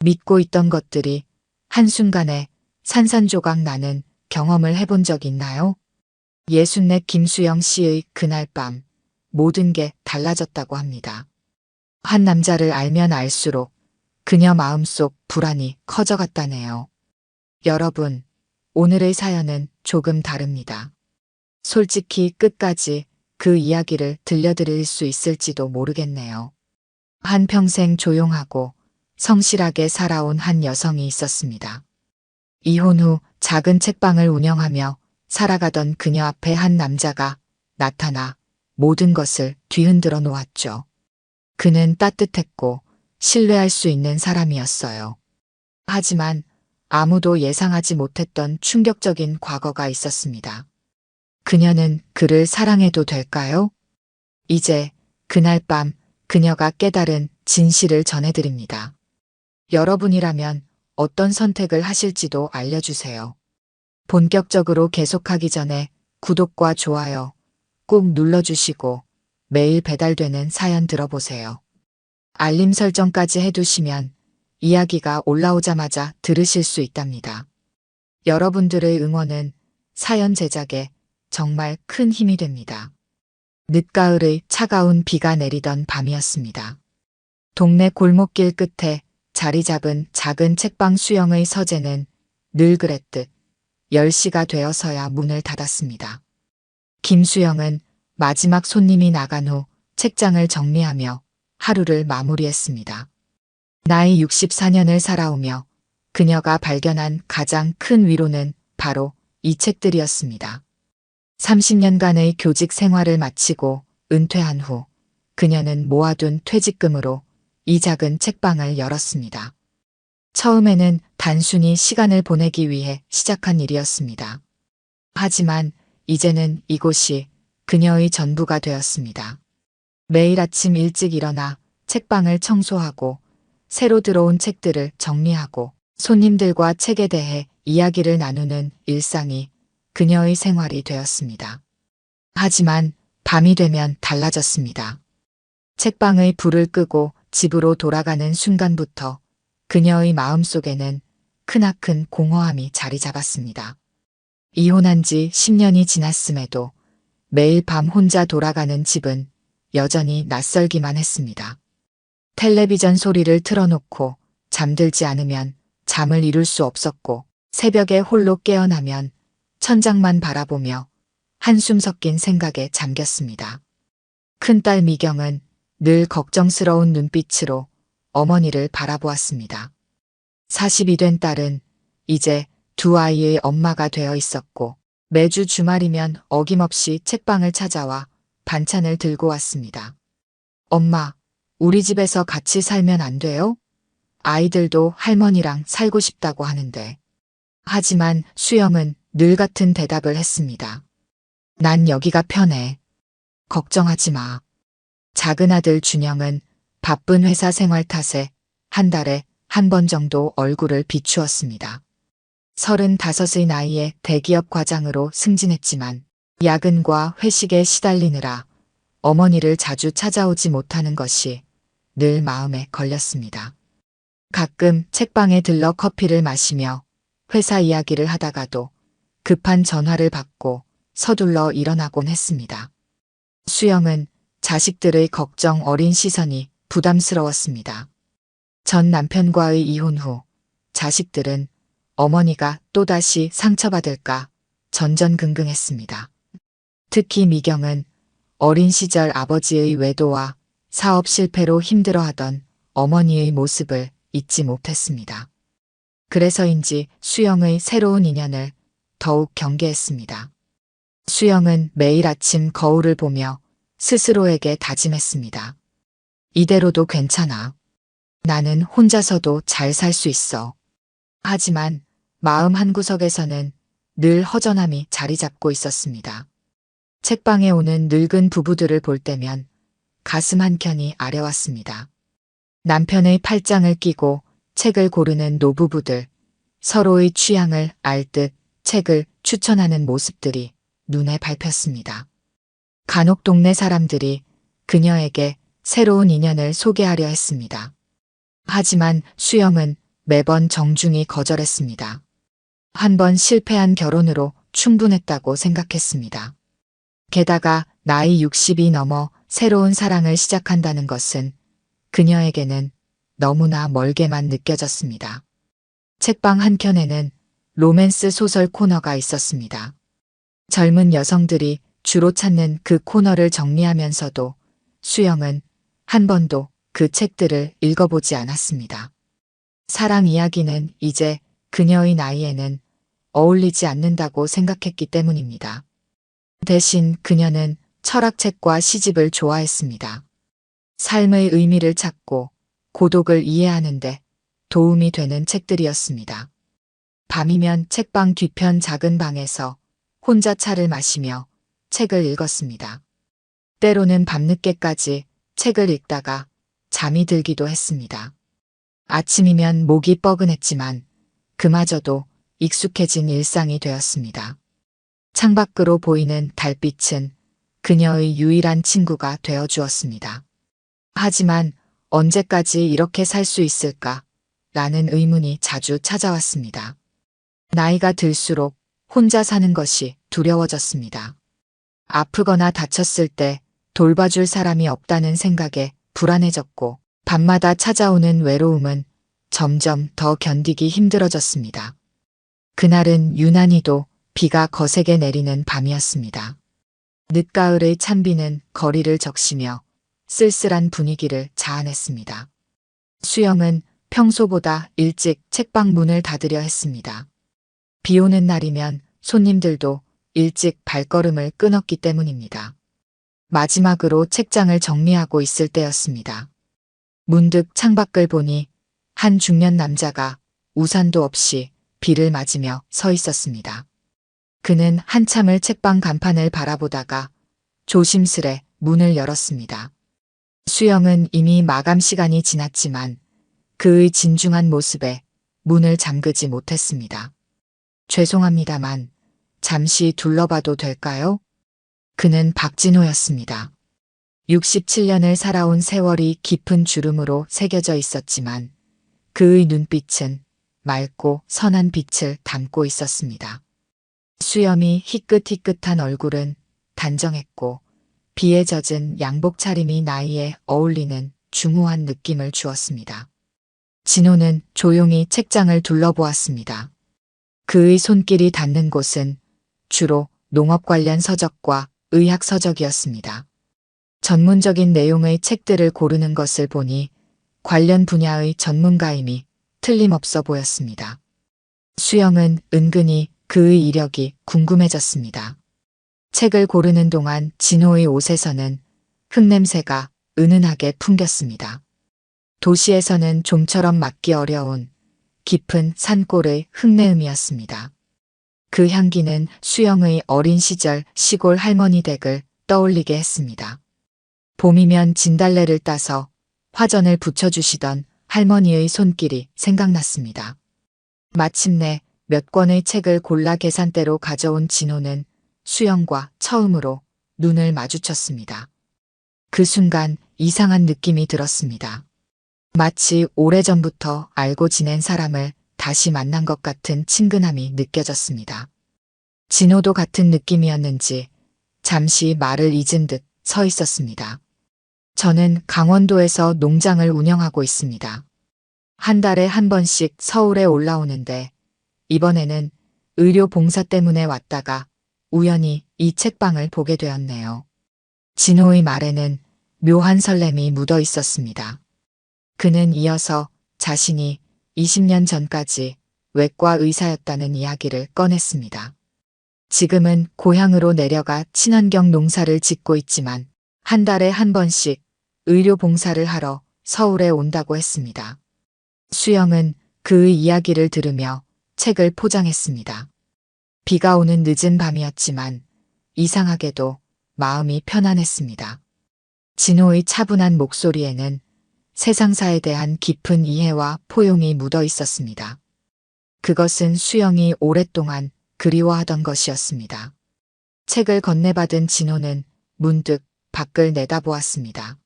믿고 있던 것들이 한순간에 산산조각 나는 경험을 해본 적 있나요? 64 김수영 씨의 그날 밤 모든 게 달라졌다고 합니다. 한 남자를 알면 알수록 그녀 마음속 불안이 커져갔다네요. 여러분, 오늘의 사연은 조금 다릅니다. 솔직히 끝까지 그 이야기를 들려드릴 수 있을지도 모르겠네요. 한평생 조용하고 성실하게 살아온 한 여성이 있었습니다. 이혼 후 작은 책방을 운영하며 살아가던 그녀 앞에 한 남자가 나타나 모든 것을 뒤흔들어 놓았죠. 그는 따뜻했고 신뢰할 수 있는 사람이었어요. 하지만 아무도 예상하지 못했던 충격적인 과거가 있었습니다. 그녀는 그를 사랑해도 될까요? 이제 그날 밤 그녀가 깨달은 진실을 전해드립니다. 여러분이라면 어떤 선택을 하실지도 알려주세요. 본격적으로 계속하기 전에 구독과 좋아요 꼭 눌러주시고 매일 배달되는 사연 들어보세요. 알림 설정까지 해두시면 이야기가 올라오자마자 들으실 수 있답니다. 여러분들의 응원은 사연 제작에 정말 큰 힘이 됩니다. 늦가을의 차가운 비가 내리던 밤이었습니다. 동네 골목길 끝에 자리 잡은 작은 책방 수영의 서재는 늘 그랬듯 10시가 되어서야 문을 닫았습니다. 김수영은 마지막 손님이 나간 후 책장을 정리하며 하루를 마무리했습니다. 나이 64년을 살아오며 그녀가 발견한 가장 큰 위로는 바로 이 책들이었습니다. 30년간의 교직 생활을 마치고 은퇴한 후 그녀는 모아둔 퇴직금으로 이 작은 책방을 열었습니다. 처음에는 단순히 시간을 보내기 위해 시작한 일이었습니다. 하지만 이제는 이곳이 그녀의 전부가 되었습니다. 매일 아침 일찍 일어나 책방을 청소하고 새로 들어온 책들을 정리하고 손님들과 책에 대해 이야기를 나누는 일상이 그녀의 생활이 되었습니다. 하지만 밤이 되면 달라졌습니다. 책방의 불을 끄고 집으로 돌아가는 순간부터 그녀의 마음속에는 크나큰 공허함이 자리 잡았습니다. 이혼한 지 10년이 지났음에도 매일 밤 혼자 돌아가는 집은 여전히 낯설기만 했습니다. 텔레비전 소리를 틀어놓고 잠들지 않으면 잠을 이룰 수 없었고 새벽에 홀로 깨어나면 천장만 바라보며 한숨 섞인 생각에 잠겼습니다. 큰딸 미경은 늘 걱정스러운 눈빛으로 어머니를 바라보았습니다. 40이 된 딸은 이제 두 아이의 엄마가 되어 있었고 매주 주말이면 어김없이 책방을 찾아와 반찬을 들고 왔습니다. 엄마, 우리 집에서 같이 살면 안 돼요? 아이들도 할머니랑 살고 싶다고 하는데. 하지만 수영은 늘 같은 대답을 했습니다. 난 여기가 편해. 걱정하지 마. 작은 아들 준영은 바쁜 회사 생활 탓에 한 달에 한 번 정도 얼굴을 비추었습니다. 35의 나이에 대기업 과장으로 승진했지만 야근과 회식에 시달리느라 어머니를 자주 찾아오지 못하는 것이 늘 마음에 걸렸습니다. 가끔 책방에 들러 커피를 마시며 회사 이야기를 하다가도 급한 전화를 받고 서둘러 일어나곤 했습니다. 수영은 자식들의 걱정 어린 시선이 부담스러웠습니다. 전 남편과의 이혼 후 자식들은 어머니가 또다시 상처받을까 전전긍긍했습니다. 특히 미경은 어린 시절 아버지의 외도와 사업 실패로 힘들어하던 어머니의 모습을 잊지 못했습니다. 그래서인지 수영의 새로운 인연을 더욱 경계했습니다. 수영은 매일 아침 거울을 보며 스스로에게 다짐했습니다. 이대로도 괜찮아. 나는 혼자서도 잘 살 수 있어. 하지만 마음 한구석에서는 늘 허전함이 자리 잡고 있었습니다. 책방에 오는 늙은 부부들을 볼 때면 가슴 한켠이 아려왔습니다. 남편의 팔짱을 끼고 책을 고르는 노부부들, 서로의 취향을 알 듯 책을 추천하는 모습들이 눈에 밟혔습니다. 간혹 동네 사람들이 그녀에게 새로운 인연을 소개하려 했습니다. 하지만 수영은 매번 정중히 거절했습니다. 한 번 실패한 결혼으로 충분했다고 생각했습니다. 게다가 나이 60이 넘어 새로운 사랑을 시작한다는 것은 그녀에게는 너무나 멀게만 느껴졌습니다. 책방 한켠에는 로맨스 소설 코너가 있었습니다. 젊은 여성들이 주로 찾는 그 코너를 정리하면서도 수영은 한 번도 그 책들을 읽어보지 않았습니다. 사랑 이야기는 이제 그녀의 나이에는 어울리지 않는다고 생각했기 때문입니다. 대신 그녀는 철학책과 시집을 좋아했습니다. 삶의 의미를 찾고 고독을 이해하는데 도움이 되는 책들이었습니다. 밤이면 책방 뒤편 작은 방에서 혼자 차를 마시며 책을 읽었습니다. 때로는 밤늦게까지 책을 읽다가 잠이 들기도 했습니다. 아침이면 목이 뻐근했지만 그마저도 익숙해진 일상이 되었습니다. 창밖으로 보이는 달빛은 그녀의 유일한 친구가 되어 주었습니다. 하지만 언제까지 이렇게 살 수 있을까? 라는 의문이 자주 찾아왔습니다. 나이가 들수록 혼자 사는 것이 두려워졌습니다. 아프거나 다쳤을 때 돌봐줄 사람이 없다는 생각에 불안해졌고 밤마다 찾아오는 외로움은 점점 더 견디기 힘들어졌습니다. 그날은 유난히도 비가 거세게 내리는 밤이었습니다. 늦가을의 찬비는 거리를 적시며 쓸쓸한 분위기를 자아냈습니다. 수영은 평소보다 일찍 책방 문을 닫으려 했습니다. 비 오는 날이면 손님들도 일찍 발걸음을 끊었기 때문입니다. 마지막으로 책장을 정리하고 있을 때였습니다. 문득 창밖을 보니 한 중년 남자가 우산도 없이 비를 맞으며 서 있었습니다. 그는 한참을 책방 간판을 바라보다가 조심스레 문을 열었습니다. 수영은 이미 마감 시간이 지났지만 그의 진중한 모습에 문을 잠그지 못했습니다. 죄송합니다만 잠시 둘러봐도 될까요? 그는 박진호였습니다. 67년을 살아온 세월이 깊은 주름으로 새겨져 있었지만 그의 눈빛은 맑고 선한 빛을 담고 있었습니다. 수염이 희끗희끗한 얼굴은 단정했고 비에 젖은 양복 차림이 나이에 어울리는 중후한 느낌을 주었습니다. 진호는 조용히 책장을 둘러보았습니다. 그의 손길이 닿는 곳은 주로 농업 관련 서적과 의학 서적이었습니다. 전문적인 내용의 책들을 고르는 것을 보니 관련 분야의 전문가임이 틀림없어 보였습니다. 수영은 은근히 그의 이력이 궁금해졌습니다. 책을 고르는 동안 진호의 옷에서는 흙냄새가 은은하게 풍겼습니다. 도시에서는 좀처럼 맡기 어려운 깊은 산골의 흙내음이었습니다. 그 향기는 수영의 어린 시절 시골 할머니 댁을 떠올리게 했습니다. 봄이면 진달래를 따서 화전을 붙여주시던 할머니의 손길이 생각났습니다. 마침내 몇 권의 책을 골라 계산대로 가져온 진호는 수영과 처음으로 눈을 마주쳤습니다. 그 순간 이상한 느낌이 들었습니다. 마치 오래전부터 알고 지낸 사람을 다시 만난 것 같은 친근함이 느껴졌습니다. 진호도 같은 느낌이었는지 잠시 말을 잊은 듯 서 있었습니다. 저는 강원도에서 농장을 운영하고 있습니다. 한 달에 한 번씩 서울에 올라오는데 이번에는 의료 봉사 때문에 왔다가 우연히 이 책방을 보게 되었네요. 진호의 말에는 묘한 설렘이 묻어 있었습니다. 그는 이어서 자신이 20년 전까지 외과 의사였다는 이야기를 꺼냈습니다. 지금은 고향으로 내려가 친환경 농사를 짓고 있지만 한 달에 한 번씩 의료 봉사를 하러 서울에 온다고 했습니다. 수영은 그의 이야기를 들으며 책을 포장했습니다. 비가 오는 늦은 밤이었지만 이상하게도 마음이 편안했습니다. 진호의 차분한 목소리에는 세상사에 대한 깊은 이해와 포용이 묻어 있었습니다. 그것은 수영이 오랫동안 그리워하던 것이었습니다. 책을 건네받은 진호는 문득 밖을 내다보았습니다.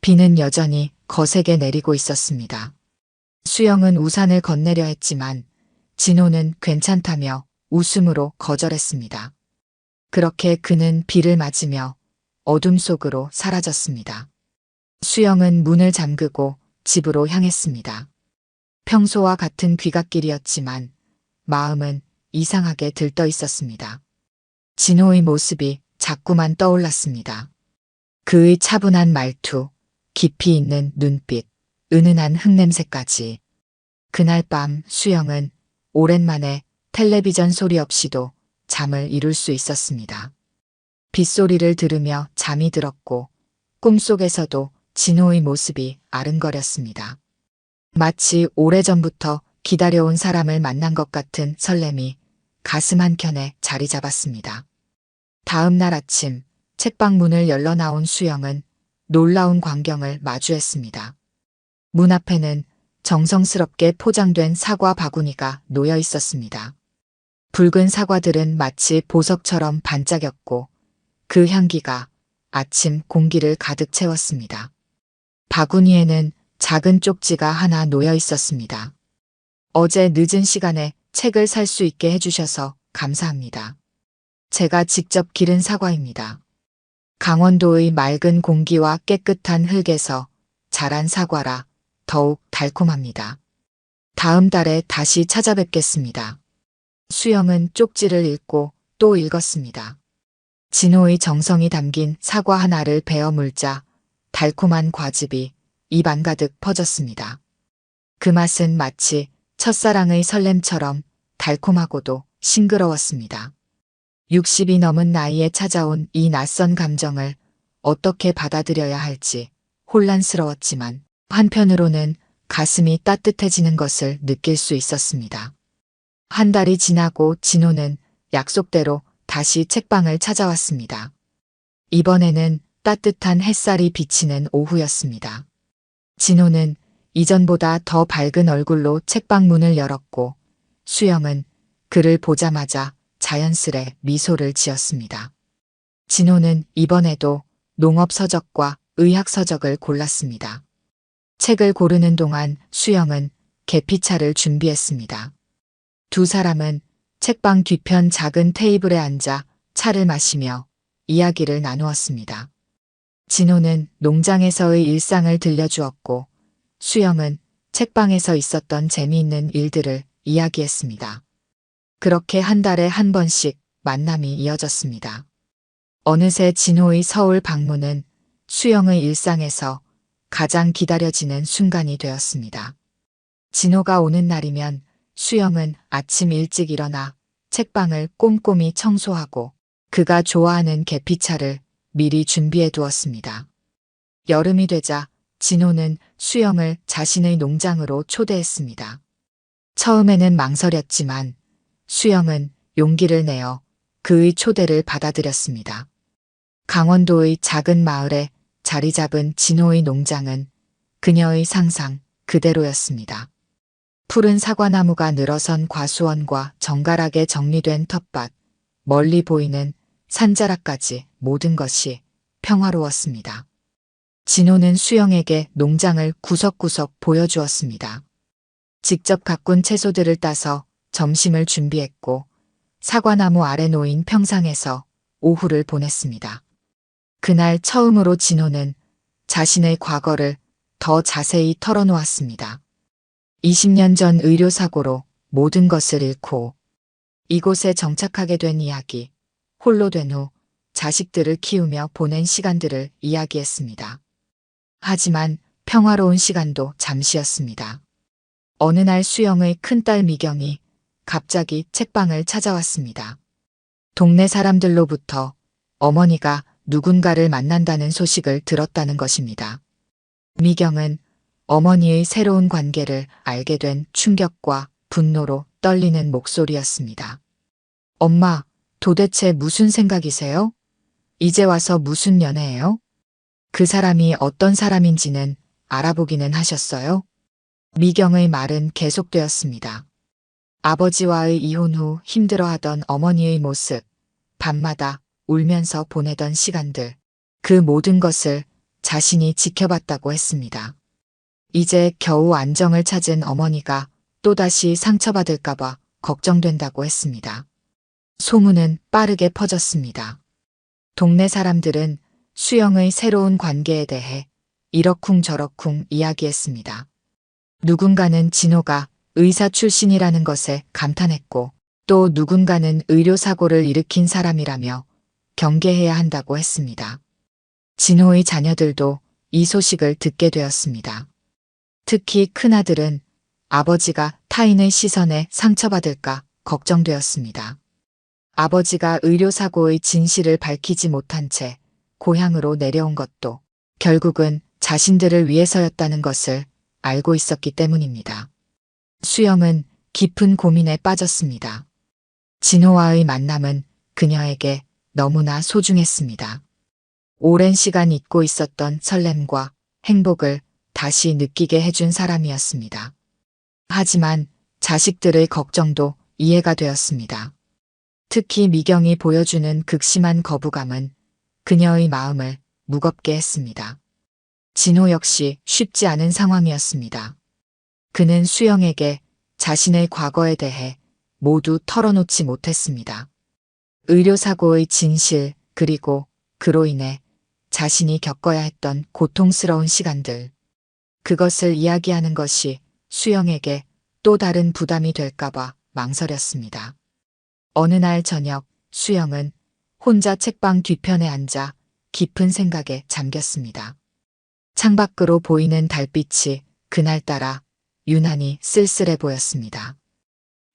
비는 여전히 거세게 내리고 있었습니다. 수영은 우산을 건네려 했지만 진호는 괜찮다며 웃음으로 거절했습니다. 그렇게 그는 비를 맞으며 어둠 속으로 사라졌습니다. 수영은 문을 잠그고 집으로 향했습니다. 평소와 같은 귀갓길이었지만 마음은 이상하게 들떠 있었습니다. 진호의 모습이 자꾸만 떠올랐습니다. 그의 차분한 말투, 깊이 있는 눈빛, 은은한 흙냄새까지. 그날 밤 수영은 오랜만에 텔레비전 소리 없이도 잠을 이룰 수 있었습니다. 빗소리를 들으며 잠이 들었고 꿈속에서도 진호의 모습이 아른거렸습니다. 마치 오래전부터 기다려온 사람을 만난 것 같은 설렘이 가슴 한켠에 자리 잡았습니다. 다음 날 아침 책방 문을 열러 나온 수영은 놀라운 광경을 마주했습니다. 문 앞에는 정성스럽게 포장된 사과 바구니가 놓여 있었습니다. 붉은 사과들은 마치 보석처럼 반짝였고 그 향기가 아침 공기를 가득 채웠습니다. 바구니에는 작은 쪽지가 하나 놓여 있었습니다. 어제 늦은 시간에 책을 살 수 있게 해주셔서 감사합니다. 제가 직접 기른 사과입니다. 강원도의 맑은 공기와 깨끗한 흙에서 자란 사과라 더욱 달콤합니다. 다음 달에 다시 찾아뵙겠습니다. 수영은 쪽지를 읽고 또 읽었습니다. 진호의 정성이 담긴 사과 하나를 베어 물자 달콤한 과즙이 입안 가득 퍼졌습니다. 그 맛은 마치 첫사랑의 설렘처럼 달콤하고도 싱그러웠습니다. 60이 넘은 나이에 찾아온 이 낯선 감정을 어떻게 받아들여야 할지 혼란스러웠지만 한편으로는 가슴이 따뜻해지는 것을 느낄 수 있었습니다. 한 달이 지나고 진호는 약속대로 다시 책방을 찾아왔습니다. 이번에는 따뜻한 햇살이 비치는 오후였습니다. 진호는 이전보다 더 밝은 얼굴로 책방 문을 열었고 수영은 그를 보자마자 자연스레 미소를 지었습니다. 진호는 이번에도 농업서적과 의학서적을 골랐습니다. 책을 고르는 동안 수영은 계피차를 준비했습니다. 두 사람은 책방 뒤편 작은 테이블에 앉아 차를 마시며 이야기를 나누었습니다. 진호는 농장에서의 일상을 들려주었고 수영은 책방에서 있었던 재미있는 일들을 이야기했습니다. 그렇게 한 달에 한 번씩 만남이 이어졌습니다. 어느새 진호의 서울 방문은 수영의 일상에서 가장 기다려지는 순간이 되었습니다. 진호가 오는 날이면 수영은 아침 일찍 일어나 책방을 꼼꼼히 청소하고 그가 좋아하는 계피차를 미리 준비해 두었습니다. 여름이 되자 진호는 수영을 자신의 농장으로 초대했습니다. 처음에는 망설였지만 수영은 용기를 내어 그의 초대를 받아들였습니다. 강원도의 작은 마을에 자리 잡은 진호의 농장은 그녀의 상상 그대로였습니다. 푸른 사과나무가 늘어선 과수원과 정갈하게 정리된 텃밭, 멀리 보이는 산자락까지 모든 것이 평화로웠습니다. 진호는 수영에게 농장을 구석구석 보여주었습니다. 직접 가꾼 채소들을 따서 점심을 준비했고 사과나무 아래 놓인 평상에서 오후를 보냈습니다. 그날 처음으로 진호는 자신의 과거를 더 자세히 털어놓았습니다. 20년 전 의료사고로 모든 것을 잃고 이곳에 정착하게 된 이야기, 홀로 된 후 자식들을 키우며 보낸 시간들을 이야기했습니다. 하지만 평화로운 시간도 잠시였습니다. 어느 날 수영의 큰딸 미경이 갑자기 책방을 찾아왔습니다. 동네 사람들로부터 어머니가 누군가를 만난다는 소식을 들었다는 것입니다. 미경은 어머니의 새로운 관계를 알게 된 충격과 분노로 떨리는 목소리였습니다. 엄마, 도대체 무슨 생각이세요? 이제 와서 무슨 연애예요? 그 사람이 어떤 사람인지는 알아보기는 하셨어요? 미경의 말은 계속되었습니다. 아버지와의 이혼 후 힘들어하던 어머니의 모습, 밤마다 울면서 보내던 시간들, 그 모든 것을 자신이 지켜봤다고 했습니다. 이제 겨우 안정을 찾은 어머니가 또다시 상처받을까봐 걱정된다고 했습니다. 소문은 빠르게 퍼졌습니다. 동네 사람들은 수영의 새로운 관계에 대해 이러쿵저러쿵 이야기했습니다. 누군가는 진호가 의사 출신이라는 것에 감탄했고 또 누군가는 의료사고를 일으킨 사람이라며 경계해야 한다고 했습니다. 진호의 자녀들도 이 소식을 듣게 되었습니다. 특히 큰아들은 아버지가 타인의 시선에 상처받을까 걱정되었습니다. 아버지가 의료사고의 진실을 밝히지 못한 채 고향으로 내려온 것도 결국은 자신들을 위해서였다는 것을 알고 있었기 때문입니다. 수영은 깊은 고민에 빠졌습니다. 진호와의 만남은 그녀에게 너무나 소중했습니다. 오랜 시간 잊고 있었던 설렘과 행복을 다시 느끼게 해준 사람이었습니다. 하지만 자식들의 걱정도 이해가 되었습니다. 특히 미경이 보여주는 극심한 거부감은 그녀의 마음을 무겁게 했습니다. 진호 역시 쉽지 않은 상황이었습니다. 그는 수영에게 자신의 과거에 대해 모두 털어놓지 못했습니다. 의료사고의 진실, 그리고 그로 인해 자신이 겪어야 했던 고통스러운 시간들. 그것을 이야기하는 것이 수영에게 또 다른 부담이 될까봐 망설였습니다. 어느 날 저녁 수영은 혼자 책방 뒤편에 앉아 깊은 생각에 잠겼습니다. 창밖으로 보이는 달빛이 그날따라 유난히 쓸쓸해 보였습니다.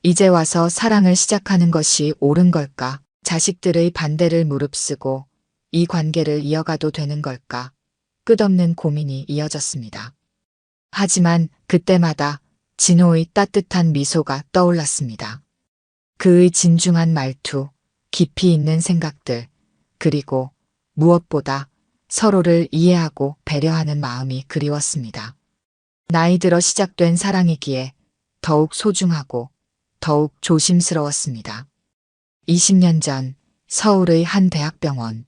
이제 와서 사랑을 시작하는 것이 옳은 걸까? 자식들의 반대를 무릅쓰고 이 관계를 이어가도 되는 걸까? 끝없는 고민이 이어졌습니다. 하지만 그때마다 진호의 따뜻한 미소가 떠올랐습니다. 그의 진중한 말투, 깊이 있는 생각들, 그리고 무엇보다 서로를 이해하고 배려하는 마음이 그리웠습니다. 나이 들어 시작된 사랑이기에 더욱 소중하고 더욱 조심스러웠습니다. 20년 전 서울의 한 대학병원.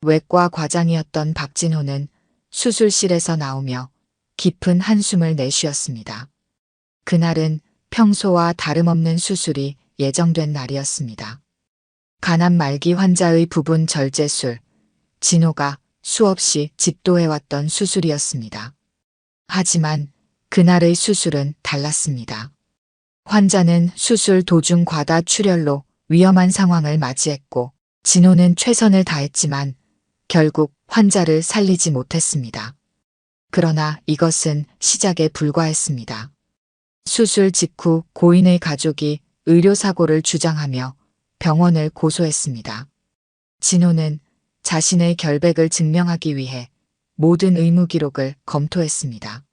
외과 과장이었던 박진호는 수술실에서 나오며 깊은 한숨을 내쉬었습니다. 그날은 평소와 다름없는 수술이 예정된 날이었습니다. 간암 말기 환자의 부분 절제술, 진호가 수없이 집도해왔던 수술이었습니다. 하지만 그날의 수술은 달랐습니다. 환자는 수술 도중 과다 출혈로 위험한 상황을 맞이했고 진호는 최선을 다했지만 결국 환자를 살리지 못했습니다. 그러나 이것은 시작에 불과했습니다. 수술 직후 고인의 가족이 의료사고를 주장하며 병원을 고소했습니다. 진호는 자신의 결백을 증명하기 위해 모든 의무 기록을 검토했습니다.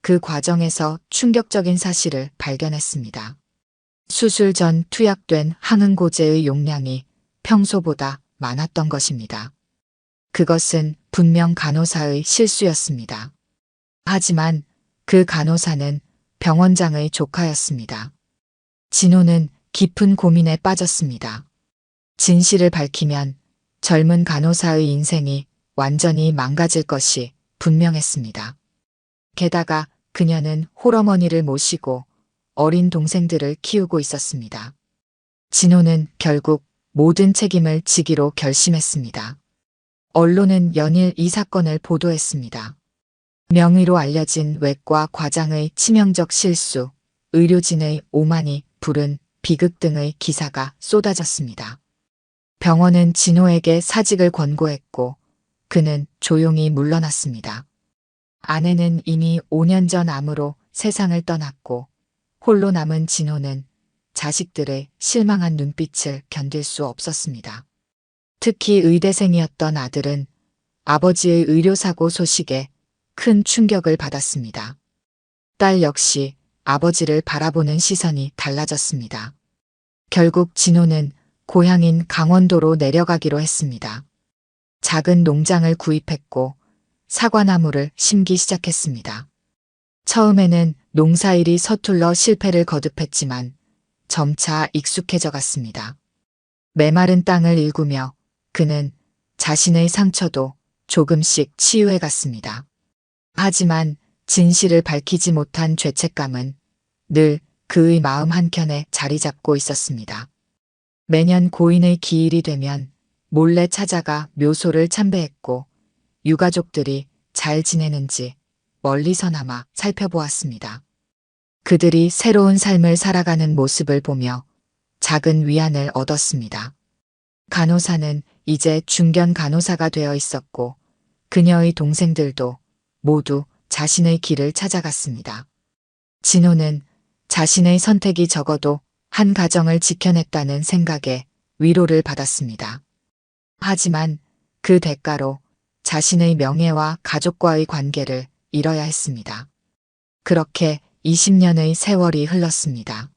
그 과정에서 충격적인 사실을 발견했습니다. 수술 전 투약된 항응고제의 용량이 평소보다 많았던 것입니다. 그것은 분명 간호사의 실수였습니다. 하지만 그 간호사는 병원장의 조카였습니다. 진호는 깊은 고민에 빠졌습니다. 진실을 밝히면 젊은 간호사의 인생이 완전히 망가질 것이 분명했습니다. 게다가 그녀는 홀어머니를 모시고 어린 동생들을 키우고 있었습니다. 진호는 결국 모든 책임을 지기로 결심했습니다. 언론은 연일 이 사건을 보도했습니다. 명의로 알려진 외과 과장의 치명적 실수, 의료진의 오만이 부른 비극 등의 기사가 쏟아졌습니다. 병원은 진호에게 사직을 권고했고 그는 조용히 물러났습니다. 아내는 이미 5년 전 암으로 세상을 떠났고 홀로 남은 진호는 자식들의 실망한 눈빛을 견딜 수 없었습니다. 특히 의대생이었던 아들은 아버지의 의료사고 소식에 큰 충격을 받았습니다. 딸 역시 아버지를 바라보는 시선이 달라졌습니다. 결국 진호는 고향인 강원도로 내려가기로 했습니다. 작은 농장을 구입했고 사과나무를 심기 시작했습니다. 처음에는 농사일이 서툴러 실패를 거듭했지만 점차 익숙해져 갔습니다. 메마른 땅을 일구며 그는 자신의 상처도 조금씩 치유해 갔습니다. 하지만 진실을 밝히지 못한 죄책감은 늘 그의 마음 한켠에 자리 잡고 있었습니다. 매년 고인의 기일이 되면 몰래 찾아가 묘소를 참배했고 유가족들이 잘 지내는지 멀리서나마 살펴보았습니다. 그들이 새로운 삶을 살아가는 모습을 보며 작은 위안을 얻었습니다. 간호사는 이제 중견 간호사가 되어 있었고 그녀의 동생들도 모두 자신의 길을 찾아갔습니다. 진호는 자신의 선택이 적어도 한 가정을 지켜냈다는 생각에 위로를 받았습니다. 하지만 그 대가로 자신의 명예와 가족과의 관계를 잃어야 했습니다. 그렇게 20년의 세월이 흘렀습니다.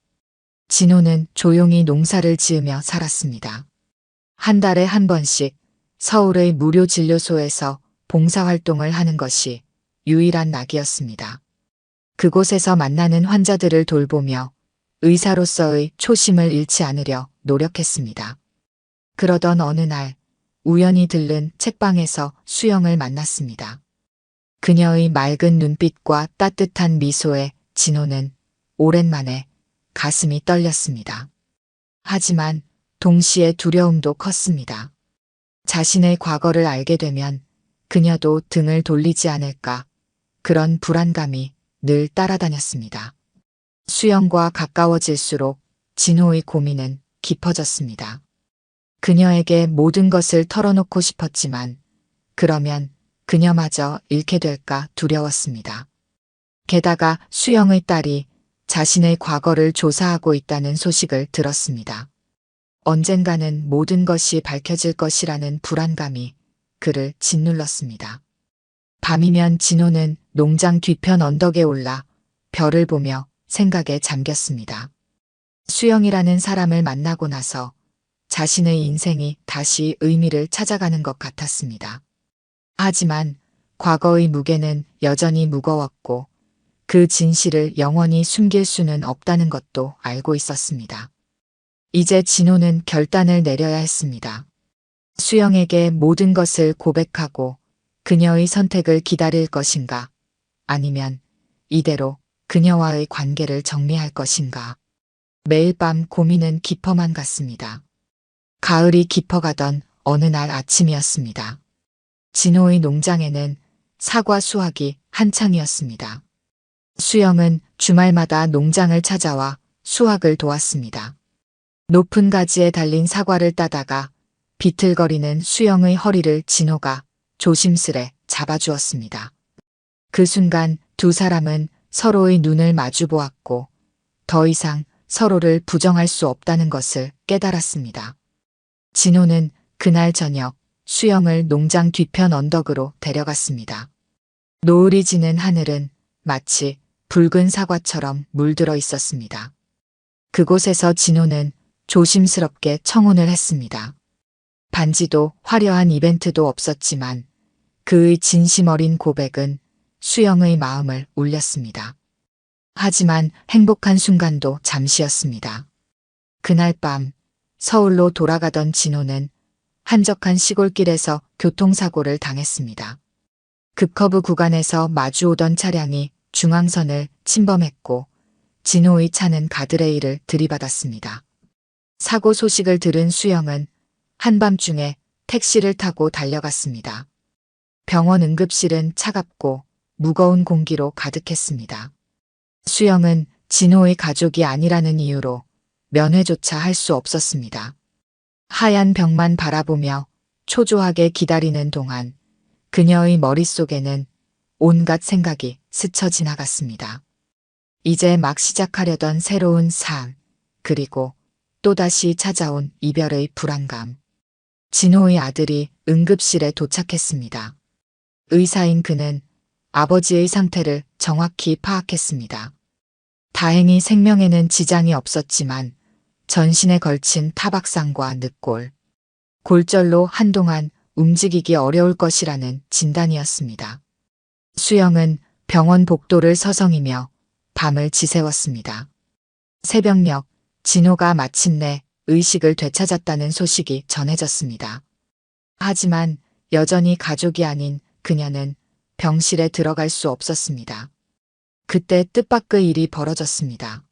진호는 조용히 농사를 지으며 살았습니다. 한 달에 한 번씩 서울의 무료 진료소에서 봉사활동을 하는 것이 유일한 낙이었습니다. 그곳에서 만나는 환자들을 돌보며 의사로서의 초심을 잃지 않으려 노력했습니다. 그러던 어느 날 우연히 들른 책방에서 수영을 만났습니다. 그녀의 맑은 눈빛과 따뜻한 미소에 진호는 오랜만에 가슴이 떨렸습니다. 하지만 동시에 두려움도 컸습니다. 자신의 과거를 알게 되면 그녀도 등을 돌리지 않을까, 그런 불안감이 늘 따라다녔습니다. 수영과 가까워질수록 진호의 고민은 깊어졌습니다. 그녀에게 모든 것을 털어놓고 싶었지만 그러면 그녀마저 잃게 될까 두려웠습니다. 게다가 수영의 딸이 자신의 과거를 조사하고 있다는 소식을 들었습니다. 언젠가는 모든 것이 밝혀질 것이라는 불안감이 그를 짓눌렀습니다. 밤이면 진호는 농장 뒤편 언덕에 올라 별을 보며 생각에 잠겼습니다. 수영이라는 사람을 만나고 나서 자신의 인생이 다시 의미를 찾아가는 것 같았습니다. 하지만 과거의 무게는 여전히 무거웠고 그 진실을 영원히 숨길 수는 없다는 것도 알고 있었습니다. 이제 진호는 결단을 내려야 했습니다. 수영에게 모든 것을 고백하고 그녀의 선택을 기다릴 것인가, 아니면 이대로 그녀와의 관계를 정리할 것인가. 매일 밤 고민은 깊어만 갔습니다. 가을이 깊어가던 어느 날 아침이었습니다. 진호의 농장에는 사과 수확이 한창이었습니다. 수영은 주말마다 농장을 찾아와 수확을 도왔습니다. 높은 가지에 달린 사과를 따다가 비틀거리는 수영의 허리를 진호가 조심스레 잡아주었습니다. 그 순간 두 사람은 서로의 눈을 마주보았고 더 이상 서로를 부정할 수 없다는 것을 깨달았습니다. 진호는 그날 저녁 수영을 농장 뒤편 언덕으로 데려갔습니다. 노을이 지는 하늘은 마치 붉은 사과처럼 물들어 있었습니다. 그곳에서 진호는 조심스럽게 청혼을 했습니다. 반지도 화려한 이벤트도 없었지만 그의 진심 어린 고백은 수영의 마음을 울렸습니다. 하지만 행복한 순간도 잠시였습니다. 그날 밤 서울로 돌아가던 진호는 한적한 시골길에서 교통사고를 당했습니다. 급커브 구간에서 마주오던 차량이 중앙선을 침범했고 진호의 차는 가드레일을 들이받았습니다. 사고 소식을 들은 수영은 한밤중에 택시를 타고 달려갔습니다. 병원 응급실은 차갑고 무거운 공기로 가득했습니다. 수영은 진호의 가족이 아니라는 이유로 면회조차 할 수 없었습니다. 하얀 벽만 바라보며 초조하게 기다리는 동안 그녀의 머릿속에는 온갖 생각이 스쳐 지나갔습니다. 이제 막 시작하려던 새로운 삶, 그리고 또다시 찾아온 이별의 불안감. 진호의 아들이 응급실에 도착했습니다. 의사인 그는 아버지의 상태를 정확히 파악했습니다. 다행히 생명에는 지장이 없었지만 전신에 걸친 타박상과 늑골, 골절로 한동안 움직이기 어려울 것이라는 진단이었습니다. 수영은 병원 복도를 서성이며 밤을 지새웠습니다. 새벽녘 진호가 마침내 의식을 되찾았다는 소식이 전해졌습니다. 하지만 여전히 가족이 아닌 그녀는 병실에 들어갈 수 없었습니다. 그때 뜻밖의 일이 벌어졌습니다.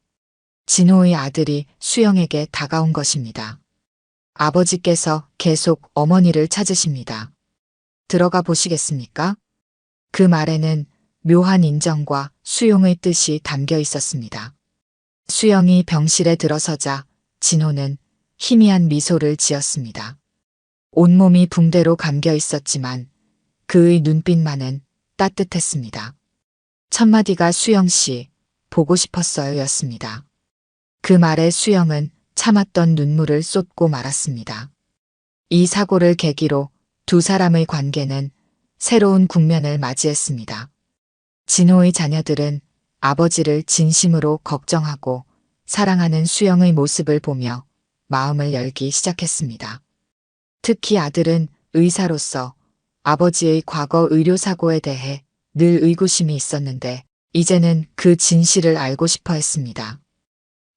진호의 아들이 수영에게 다가온 것입니다. 아버지께서 계속 어머니를 찾으십니다. 들어가 보시겠습니까? 그 말에는 묘한 인정과 수용의 뜻이 담겨 있었습니다. 수영이 병실에 들어서자 진호는 희미한 미소를 지었습니다. 온몸이 붕대로 감겨 있었지만 그의 눈빛만은 따뜻했습니다. 첫마디가 수영 씨, 보고 싶었어요 였습니다. 그 말에 수영은 참았던 눈물을 쏟고 말았습니다. 이 사고를 계기로 두 사람의 관계는 새로운 국면을 맞이했습니다. 진호의 자녀들은 아버지를 진심으로 걱정하고 사랑하는 수영의 모습을 보며 마음을 열기 시작했습니다. 특히 아들은 의사로서 아버지의 과거 의료사고에 대해 늘 의구심이 있었는데 이제는 그 진실을 알고 싶어 했습니다.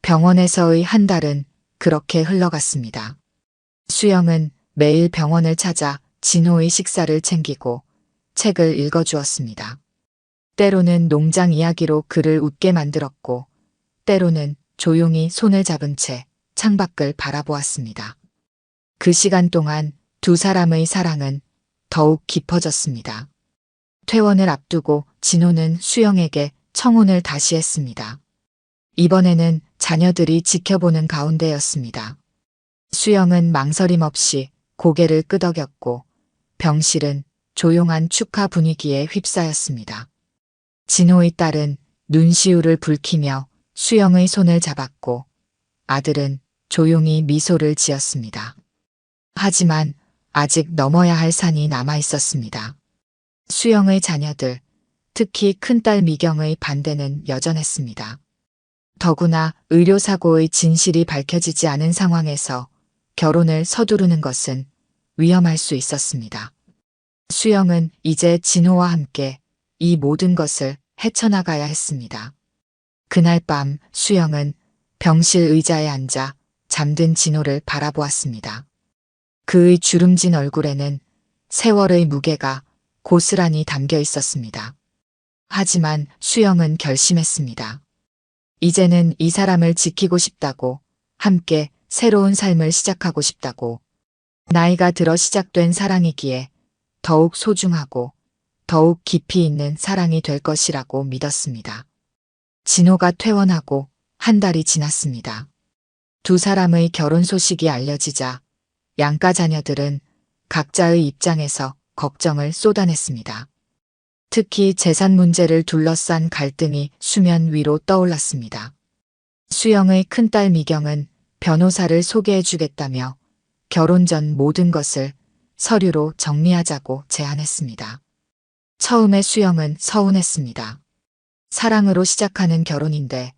병원에서의 한 달은 그렇게 흘러갔습니다. 수영은 매일 병원을 찾아 진호의 식사를 챙기고 책을 읽어주었습니다. 때로는 농장 이야기로 그를 웃게 만들었고 때로는 조용히 손을 잡은 채 창밖을 바라보았습니다. 그 시간 동안 두 사람의 사랑은 더욱 깊어졌습니다. 퇴원을 앞두고 진호는 수영에게 청혼을 다시 했습니다. 이번에는 자녀들이 지켜보는 가운데였습니다. 수영은 망설임 없이 고개를 끄덕였고 병실은 조용한 축하 분위기에 휩싸였습니다. 진호의 딸은 눈시울을 붉히며 수영의 손을 잡았고 아들은 조용히 미소를 지었습니다. 하지만 아직 넘어야 할 산이 남아 있었습니다. 수영의 자녀들, 특히 큰딸 미경의 반대는 여전했습니다. 더구나 의료사고의 진실이 밝혀지지 않은 상황에서 결혼을 서두르는 것은 위험할 수 있었습니다. 수영은 이제 진호와 함께 이 모든 것을 헤쳐나가야 했습니다. 그날 밤 수영은 병실 의자에 앉아 잠든 진호를 바라보았습니다. 그의 주름진 얼굴에는 세월의 무게가 고스란히 담겨 있었습니다. 하지만 수영은 결심했습니다. 이제는 이 사람을 지키고 싶다고, 함께 새로운 삶을 시작하고 싶다고. 나이가 들어 시작된 사랑이기에 더욱 소중하고 더욱 깊이 있는 사랑이 될 것이라고 믿었습니다. 진호가 퇴원하고 한 달이 지났습니다. 두 사람의 결혼 소식이 알려지자 양가 자녀들은 각자의 입장에서 걱정을 쏟아냈습니다. 특히 재산 문제를 둘러싼 갈등이 수면 위로 떠올랐습니다. 수영의 큰딸 미경은 변호사를 소개해주겠다며 결혼 전 모든 것을 서류로 정리하자고 제안했습니다. 처음에 수영은 서운했습니다. 사랑으로 시작하는 결혼인데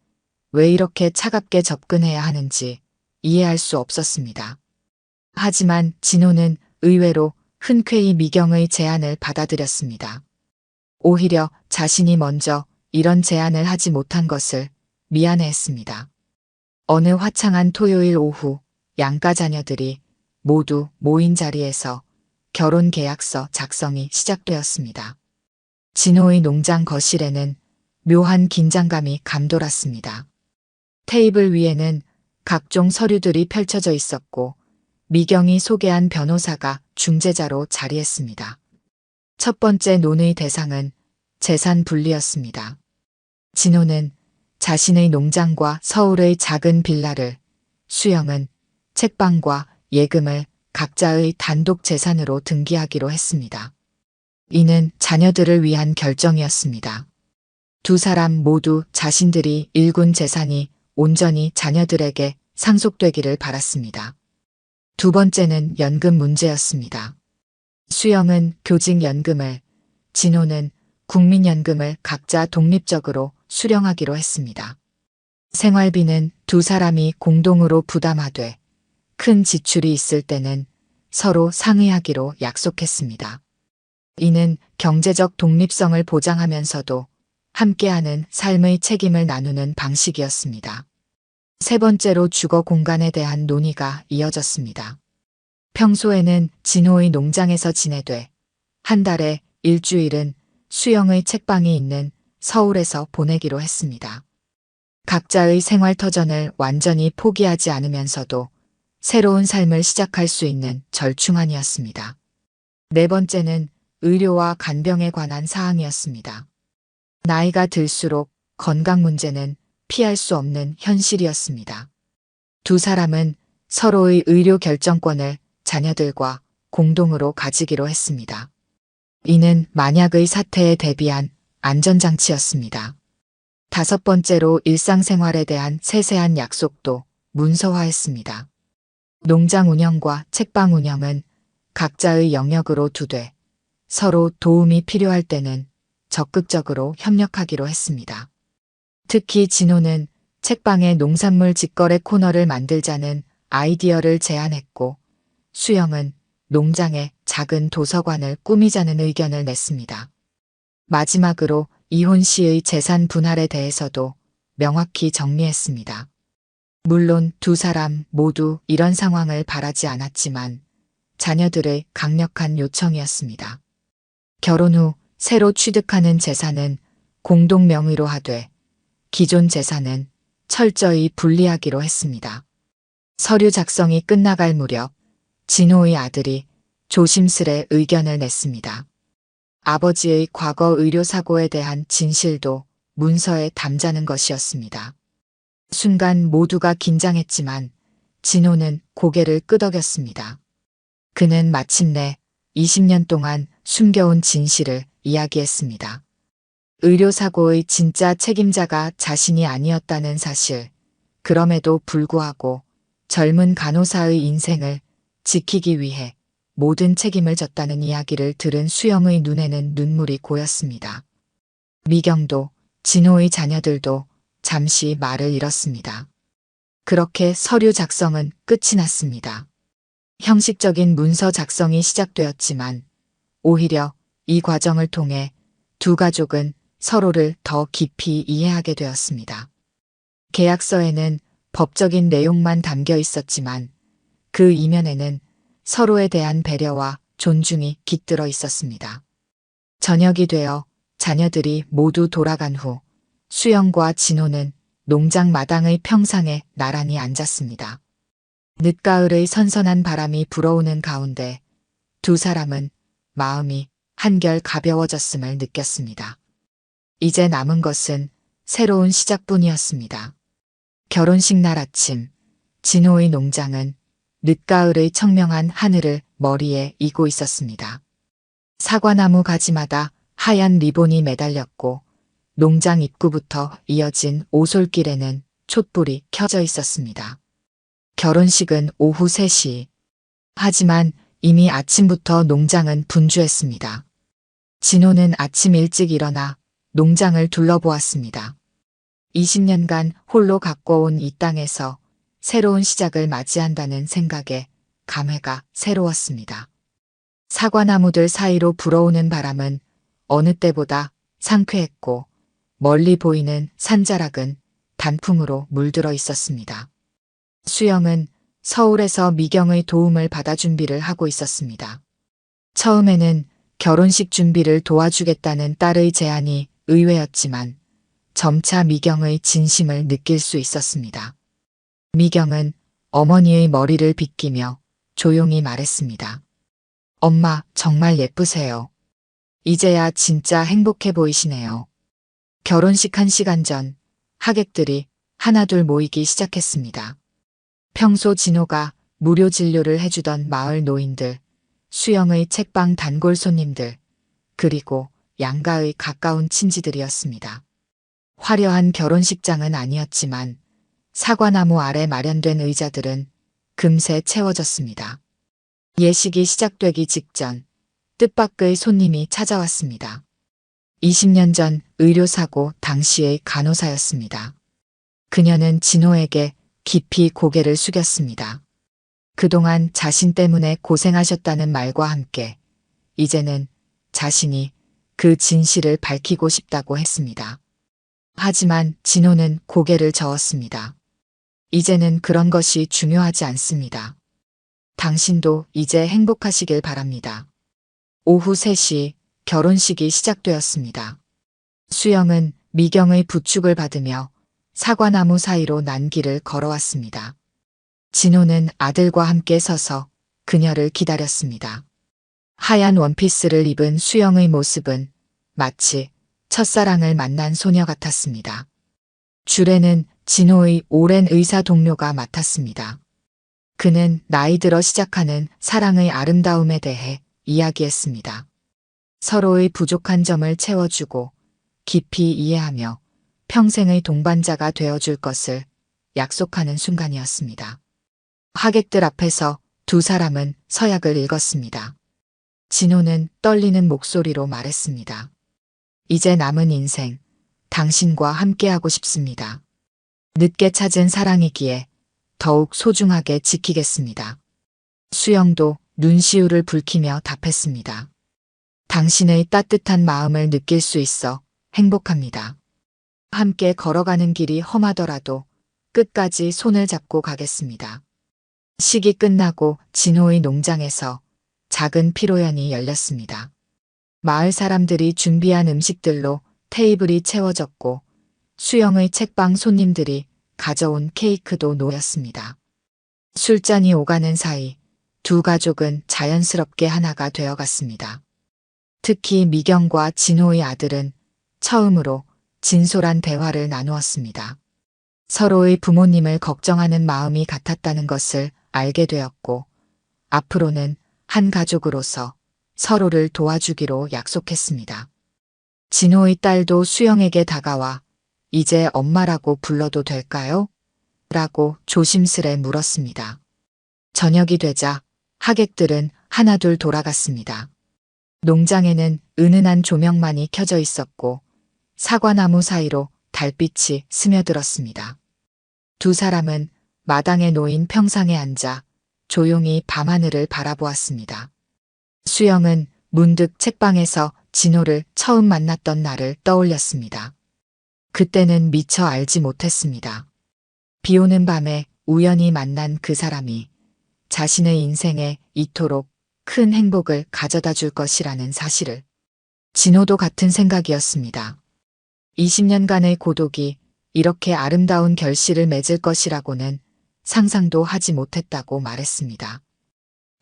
왜 이렇게 차갑게 접근해야 하는지 이해할 수 없었습니다. 하지만 진호는 의외로 흔쾌히 미경의 제안을 받아들였습니다. 오히려 자신이 먼저 이런 제안을 하지 못한 것을 미안해했습니다. 어느 화창한 토요일 오후 양가 자녀들이 모두 모인 자리에서 결혼 계약서 작성이 시작되었습니다. 진호의 농장 거실에는 묘한 긴장감이 감돌았습니다. 테이블 위에는 각종 서류들이 펼쳐져 있었고 미경이 소개한 변호사가 중재자로 자리했습니다. 첫 번째 논의 대상은 재산 분리였습니다. 진호는 자신의 농장과 서울의 작은 빌라를, 수영은 책방과 예금을 각자의 단독 재산으로 등기하기로 했습니다. 이는 자녀들을 위한 결정이었습니다. 두 사람 모두 자신들이 일군 재산이 온전히 자녀들에게 상속되기를 바랐습니다. 두 번째는 연금 문제였습니다. 수영은 교직연금을, 진호는 국민연금을 각자 독립적으로 수령하기로 했습니다. 생활비는 두 사람이 공동으로 부담하되 큰 지출이 있을 때는 서로 상의하기로 약속했습니다. 이는 경제적 독립성을 보장하면서도 함께하는 삶의 책임을 나누는 방식이었습니다. 세 번째로 주거 공간에 대한 논의가 이어졌습니다. 평소에는 진호의 농장에서 지내되 한 달에 일주일은 수영의 책방이 있는 서울에서 보내기로 했습니다. 각자의 생활터전을 완전히 포기하지 않으면서도 새로운 삶을 시작할 수 있는 절충안이었습니다. 네 번째는 의료와 간병에 관한 사항이었습니다. 나이가 들수록 건강 문제는 피할 수 없는 현실이었습니다. 두 사람은 서로의 의료 결정권을 자녀들과 공동으로 가지기로 했습니다. 이는 만약의 사태에 대비한 안전장치였습니다. 다섯 번째로 일상생활에 대한 세세한 약속도 문서화했습니다. 농장 운영과 책방 운영은 각자의 영역으로 두되 서로 도움이 필요할 때는 적극적으로 협력하기로 했습니다. 특히 진호는 책방에 농산물 직거래 코너를 만들자는 아이디어를 제안했고 수영은 농장에 작은 도서관을 꾸미자는 의견을 냈습니다. 마지막으로 이혼 시의 재산 분할에 대해서도 명확히 정리했습니다. 물론 두 사람 모두 이런 상황을 바라지 않았지만 자녀들의 강력한 요청이었습니다. 결혼 후 새로 취득하는 재산은 공동 명의로 하되 기존 재산은 철저히 분리하기로 했습니다. 서류 작성이 끝나갈 무렵 진호의 아들이 조심스레 의견을 냈습니다. 아버지의 과거 의료사고에 대한 진실도 문서에 담자는 것이었습니다. 순간 모두가 긴장했지만 진호는 고개를 끄덕였습니다. 그는 마침내 20년 동안 숨겨온 진실을 이야기했습니다. 의료사고의 진짜 책임자가 자신이 아니었다는 사실, 그럼에도 불구하고 젊은 간호사의 인생을 지키기 위해 모든 책임을 졌다는 이야기를 들은 수영의 눈에는 눈물이 고였습니다. 미경도 진호의 자녀들도 잠시 말을 잃었습니다. 그렇게 서류 작성은 끝이 났습니다. 형식적인 문서 작성이 시작되었지만 오히려 이 과정을 통해 두 가족은 서로를 더 깊이 이해하게 되었습니다. 계약서에는 법적인 내용만 담겨 있었지만 그 이면에는 서로에 대한 배려와 존중이 깃들어 있었습니다. 저녁이 되어 자녀들이 모두 돌아간 후 수영과 진호는 농장 마당의 평상에 나란히 앉았습니다. 늦가을의 선선한 바람이 불어오는 가운데 두 사람은 마음이 한결 가벼워졌음을 느꼈습니다. 이제 남은 것은 새로운 시작뿐이었습니다. 결혼식 날 아침, 진호의 농장은 늦가을의 청명한 하늘을 머리에 이고 있었습니다. 사과나무 가지마다 하얀 리본이 매달렸고 농장 입구부터 이어진 오솔길에는 촛불이 켜져 있었습니다. 결혼식은 오후 3시. 하지만 이미 아침부터 농장은 분주했습니다. 진호는 아침 일찍 일어나 농장을 둘러보았습니다. 20년간 홀로 가꿔온 이 땅에서 새로운 시작을 맞이한다는 생각에 감회가 새로웠습니다. 사과나무들 사이로 불어오는 바람은 어느 때보다 상쾌했고 멀리 보이는 산자락은 단풍으로 물들어 있었습니다. 수영은 서울에서 미경의 도움을 받아 준비를 하고 있었습니다. 처음에는 결혼식 준비를 도와주겠다는 딸의 제안이 의외였지만 점차 미경의 진심을 느낄 수 있었습니다. 미경은 어머니의 머리를 빗기며 조용히 말했습니다. 엄마, 정말 예쁘세요. 이제야 진짜 행복해 보이시네요. 결혼식 1시간 전 하객들이 하나둘 모이기 시작했습니다. 평소 진호가 무료 진료를 해주던 마을 노인들, 수영의 책방 단골 손님들, 그리고 양가의 가까운 친지들이었습니다. 화려한 결혼식장은 아니었지만 사과나무 아래 마련된 의자들은 금세 채워졌습니다. 예식이 시작되기 직전 뜻밖의 손님이 찾아왔습니다. 20년 전 의료사고 당시의 간호사였습니다. 그녀는 진호에게 깊이 고개를 숙였습니다. 그동안 자신 때문에 고생하셨다는 말과 함께 이제는 자신이 그 진실을 밝히고 싶다고 했습니다. 하지만 진호는 고개를 저었습니다. 이제는 그런 것이 중요하지 않습니다. 당신도 이제 행복하시길 바랍니다. 오후 3시 결혼식이 시작되었습니다. 수영은 미경의 부축을 받으며 사과나무 사이로 난길을 걸어왔습니다. 진호는 아들과 함께 서서 그녀를 기다렸습니다. 하얀 원피스를 입은 수영의 모습은 마치 첫사랑을 만난 소녀 같았습니다. 주례는 진호의 오랜 의사 동료가 맡았습니다. 그는 나이 들어 시작하는 사랑의 아름다움에 대해 이야기했습니다. 서로의 부족한 점을 채워주고 깊이 이해하며 평생의 동반자가 되어줄 것을 약속하는 순간이었습니다. 하객들 앞에서 두 사람은 서약을 읽었습니다. 진호는 떨리는 목소리로 말했습니다. 이제 남은 인생, 당신과 함께하고 싶습니다. 늦게 찾은 사랑이기에 더욱 소중하게 지키겠습니다. 수영도 눈시울을 붉히며 답했습니다. 당신의 따뜻한 마음을 느낄 수 있어 행복합니다. 함께 걸어가는 길이 험하더라도 끝까지 손을 잡고 가겠습니다. 식이 끝나고 진호의 농장에서 작은 피로연이 열렸습니다. 마을 사람들이 준비한 음식들로 테이블이 채워졌고 수영의 책방 손님들이 가져온 케이크도 놓였습니다. 술잔이 오가는 사이 두 가족은 자연스럽게 하나가 되어갔습니다. 특히 미경과 진호의 아들은 처음으로 진솔한 대화를 나누었습니다. 서로의 부모님을 걱정하는 마음이 같았다는 것을 알게 되었고 앞으로는 한 가족으로서 서로를 도와주기로 약속했습니다. 진호의 딸도 수영에게 다가와 이제 엄마라고 불러도 될까요? 라고 조심스레 물었습니다. 저녁이 되자 하객들은 하나둘 돌아갔습니다. 농장에는 은은한 조명만이 켜져 있었고 사과나무 사이로 달빛이 스며들었습니다. 두 사람은 마당에 놓인 평상에 앉아 조용히 밤하늘을 바라보았습니다. 수영은 문득 책방에서 진호를 처음 만났던 날을 떠올렸습니다. 그때는 미처 알지 못했습니다. 비 오는 밤에 우연히 만난 그 사람이 자신의 인생에 이토록 큰 행복을 가져다 줄 것이라는 사실을. 진호도 같은 생각이었습니다. 20년간의 고독이 이렇게 아름다운 결실을 맺을 것이라고는 상상도 하지 못했다고 말했습니다.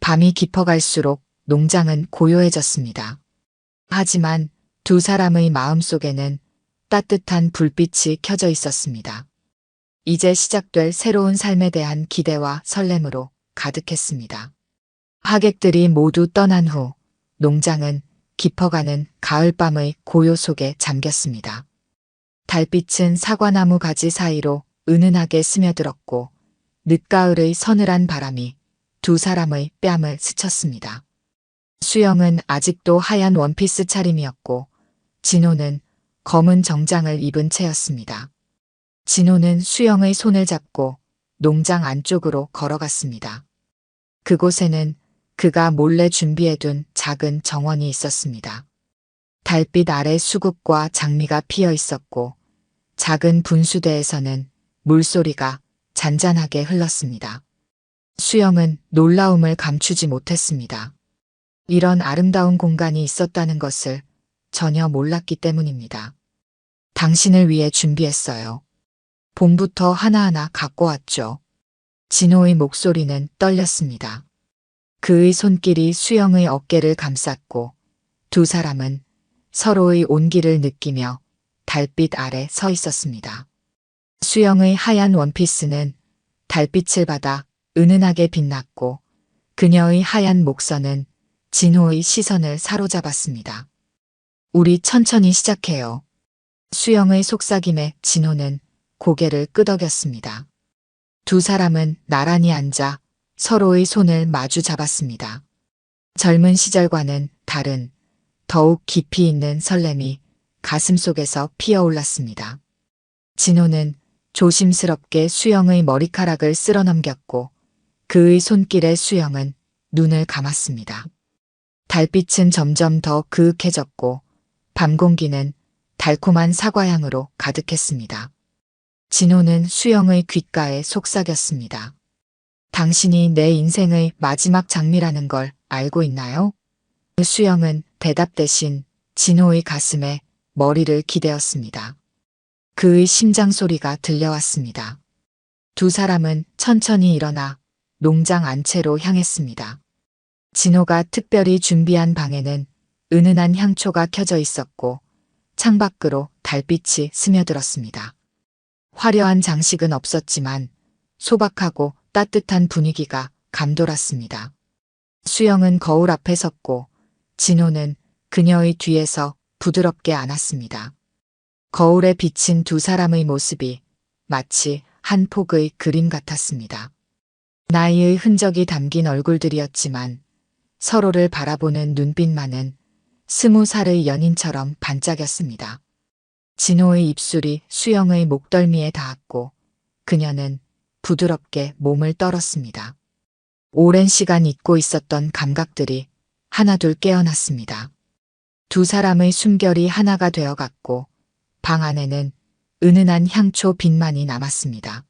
밤이 깊어갈수록 농장은 고요해졌습니다. 하지만 두 사람의 마음속에는 따뜻한 불빛이 켜져 있었습니다. 이제 시작될 새로운 삶에 대한 기대와 설렘으로 가득했습니다. 하객들이 모두 떠난 후 농장은 깊어가는 가을밤의 고요 속에 잠겼습니다. 달빛은 사과나무 가지 사이로 은은하게 스며들었고 늦가을의 서늘한 바람이 두 사람의 뺨을 스쳤습니다. 수영은 아직도 하얀 원피스 차림이었고 진호는 검은 정장을 입은 채였습니다. 진호는 수영의 손을 잡고 농장 안쪽으로 걸어갔습니다. 그곳에는 그가 몰래 준비해둔 작은 정원이 있었습니다. 달빛 아래 수국과 장미가 피어 있었고 작은 분수대에서는 물소리가 잔잔하게 흘렀습니다. 수영은 놀라움을 감추지 못했습니다. 이런 아름다운 공간이 있었다는 것을 전혀 몰랐기 때문입니다. 당신을 위해 준비했어요. 봄부터 하나하나 갖고 왔죠. 진호의 목소리는 떨렸습니다. 그의 손길이 수영의 어깨를 감쌌고 두 사람은 서로의 온기를 느끼며 달빛 아래 서 있었습니다. 수영의 하얀 원피스는 달빛을 받아 은은하게 빛났고 그녀의 하얀 목선은 진호의 시선을 사로잡았습니다. 우리 천천히 시작해요. 수영의 속삭임에 진호는 고개를 끄덕였습니다. 두 사람은 나란히 앉아 서로의 손을 마주 잡았습니다. 젊은 시절과는 다른 더욱 깊이 있는 설렘이 가슴속에서 피어올랐습니다. 진호는 조심스럽게 수영의 머리카락을 쓸어넘겼고 그의 손길에 수영은 눈을 감았습니다. 달빛은 점점 더 그윽해졌고 밤 공기는 달콤한 사과향으로 가득했습니다. 진호는 수영의 귓가에 속삭였습니다. 당신이 내 인생의 마지막 장미라는 걸 알고 있나요? 수영은 대답 대신 진호의 가슴에 머리를 기대었습니다. 그의 심장 소리가 들려왔습니다. 두 사람은 천천히 일어나 농장 안채로 향했습니다. 진호가 특별히 준비한 방에는 은은한 향초가 켜져 있었고 창밖으로 달빛이 스며들었습니다. 화려한 장식은 없었지만 소박하고 따뜻한 분위기가 감돌았습니다. 수영은 거울 앞에 섰고 진호는 그녀의 뒤에서 부드럽게 안았습니다. 거울에 비친 두 사람의 모습이 마치 한 폭의 그림 같았습니다. 나이의 흔적이 담긴 얼굴들이었지만 서로를 바라보는 눈빛만은 20살의 연인처럼 반짝였습니다. 진호의 입술이 수영의 목덜미에 닿았고 그녀는 부드럽게 몸을 떨었습니다. 오랜 시간 잊고 있었던 감각들이 하나둘 깨어났습니다. 두 사람의 숨결이 하나가 되어갔고 방 안에는 은은한 향초 빛만이 남았습니다.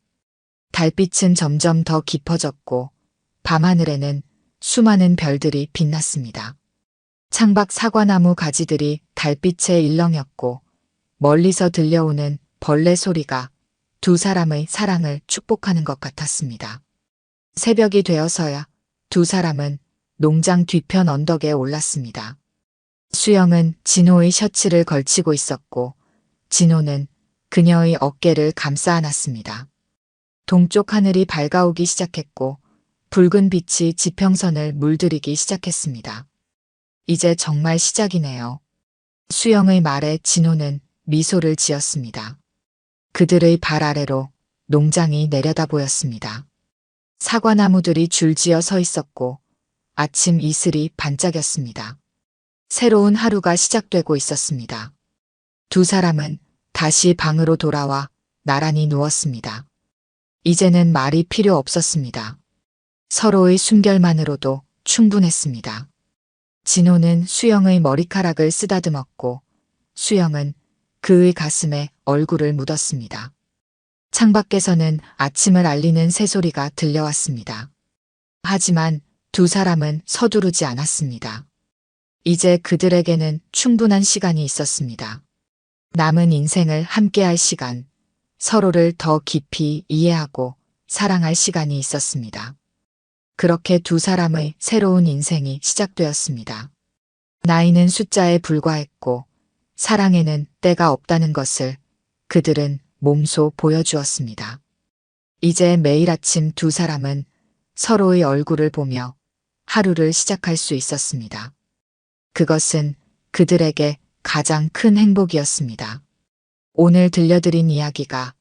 달빛은 점점 더 깊어졌고 밤하늘에는 수많은 별들이 빛났습니다. 창밖 사과나무 가지들이 달빛에 일렁였고 멀리서 들려오는 벌레 소리가 두 사람의 사랑을 축복하는 것 같았습니다. 새벽이 되어서야 두 사람은 농장 뒤편 언덕에 올랐습니다. 수영은 진호의 셔츠를 걸치고 있었고 진호는 그녀의 어깨를 감싸 안았습니다. 동쪽 하늘이 밝아오기 시작했고 붉은 빛이 지평선을 물들이기 시작했습니다. 이제 정말 시작이네요. 수영의 말에 진호는 미소를 지었습니다. 그들의 발 아래로 농장이 내려다 보였습니다. 사과나무들이 줄지어 서 있었고 아침 이슬이 반짝였습니다. 새로운 하루가 시작되고 있었습니다. 두 사람은 다시 방으로 돌아와 나란히 누웠습니다. 이제는 말이 필요 없었습니다. 서로의 숨결만으로도 충분했습니다. 진호는 수영의 머리카락을 쓰다듬었고 수영은 그의 가슴에 얼굴을 묻었습니다. 창밖에서는 아침을 알리는 새소리가 들려왔습니다. 하지만 두 사람은 서두르지 않았습니다. 이제 그들에게는 충분한 시간이 있었습니다. 남은 인생을 함께할 시간, 서로를 더 깊이 이해하고 사랑할 시간이 있었습니다. 그렇게 두 사람의 새로운 인생이 시작되었습니다. 나이는 숫자에 불과했고 사랑에는 때가 없다는 것을 그들은 몸소 보여주었습니다. 이제 매일 아침 두 사람은 서로의 얼굴을 보며 하루를 시작할 수 있었습니다. 그것은 그들에게 가장 큰 행복이었습니다. 오늘 들려드린 이야기가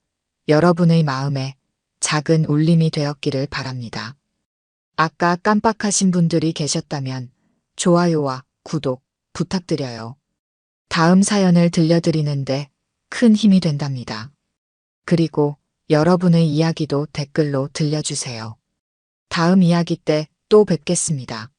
여러분의 마음에 작은 울림이 되었기를 바랍니다. 아까 깜빡하신 분들이 계셨다면 좋아요와 구독 부탁드려요. 다음 사연을 들려드리는데 큰 힘이 된답니다. 그리고 여러분의 이야기도 댓글로 들려주세요. 다음 이야기 때 또 뵙겠습니다.